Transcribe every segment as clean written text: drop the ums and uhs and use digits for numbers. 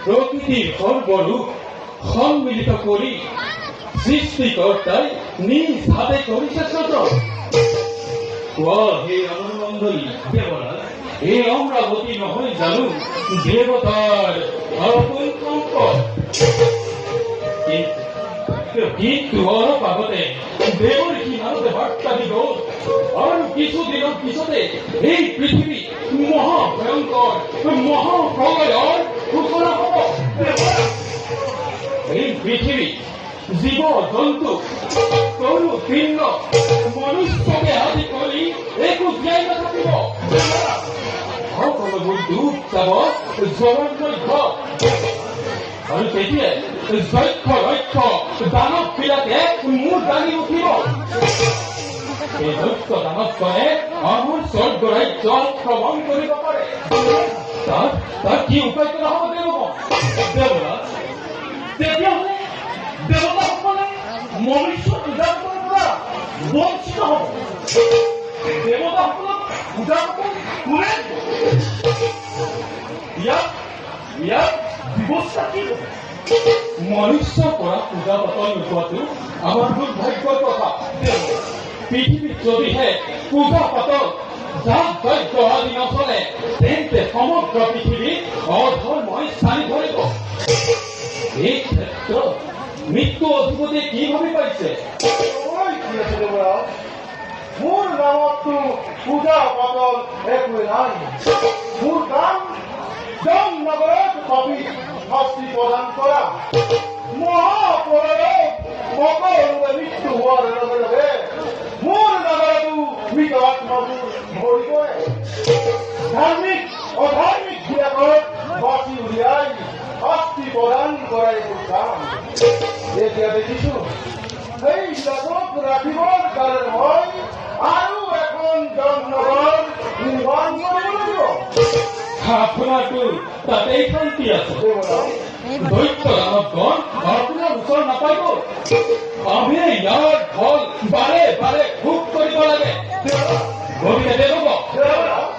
প্রকৃতির সর্বরূপ সম্মিলিত করি সৃষ্টিকর্তায় নিজ হাতে করিছে সচল। হে অমরমণ্ডলী দেবরাজ, হে অমরাবতী নহয় জানু দেবতার অপরিকল্প, কিন্তু অলপ আগতে দেবর কি ভারতে বার্তা দিব আর কিছুদিনের পিছতে এই পৃথিবী মহাভয়ঙ্কর মহাপ্রলয়ের সূচনা হব। এই পৃথিবী জীব জন্তু তরু তৃণ মনুষ্যকে আদি কৰি একো জীয়াই নাথাকিব। সকলোবোৰ ডুব যাব জগন্নৈঘ, আৰু তেতিয়াই যক্ষ ৰক্ষ দানৱ বিলাকে মূৰ দাঙি উঠিব। এই যক্ষ দানৱজনে আমাৰ স্বৰ্গ ৰাজ্য আক্ৰমণ কৰিব পাৰে। তাত কি উপায় কৰা হ'ব দেৱৰাজ? তেতিয়াহ'লে দেৱতাসকলে মনুষ্য পূজাকৰ পৰা বঞ্চিত হ'ব। দেৱতাসকলক পূজা কোনে? ইয়াত ব্যৱস্থা কি হ'ব? মনুষ্যৰ পৰা পূজা পাতল নোপোৱাটো আমাৰ দুৰ্ভাগ্যৰ কথা। পৃথিৱীত যদিহে পূজা পাতল যাগ যজ্ঞ আদি নচলে তেন্তে সমগ্ৰ পৃথিৱীত অধৰ্মই স্থানী ধৰিব। এই ক্ষেত্ৰত মৃত্যু অধিপতিয়ে কি ভাবি পাইছে? মোৰ নামততো পূজা পাতল একোৱে নাই। মোৰ কাম জম নগৰত পাপী শাস্তি প্ৰদান কৰা। মহাপ্ৰলয়ত সকলোৰে মৃত্যু হোৱাৰ লগে লগে মোৰ নগৰতো মৃত আত্মাবোৰ ভৰি পৰে। ধাৰ্মিক অধাৰ্মিক বিলাকক বাছি উলিয়াই শাস্তি প্ৰদান কৰাই মোৰ কাম। এতিয়া দেখিছো সেইবিলাকক ৰাখিবৰ কাৰণে মই আৰু এখন জননগৰ নিৰ্মাণ কৰিব লাগিব। আপোনাৰতো তাতেই শান্তি আছে। দৈত্য দানৱগণ আপোনাৰ ওচৰ নাপাব। আমি ইয়াৰ ফল বাৰে বাৰে ভোগ কৰিব লাগে। গতিকে দেৱক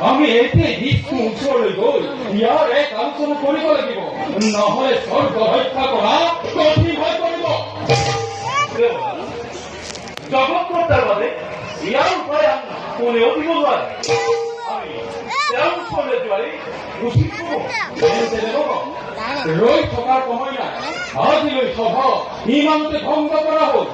আমি এতিয়া দিশটো ওচৰলৈ গৈ ইয়াৰ এক আলোচনা কৰিব লাগিব, নহলে স্বৰ্গ ৰক্ষা কৰা কঠিন হৈ পৰিব। জগৎকৰ্তাৰ বাবে ইয়াৰ উপায় কোনেও দিব নোৱাৰে। আমি তেওঁৰ ওচৰলৈ যোৱাই উচিত হ'ব। ৰৈ থকাৰ সময় নাই। আজিলৈ সভা ইমানতে ভংগ কৰা হ'ল।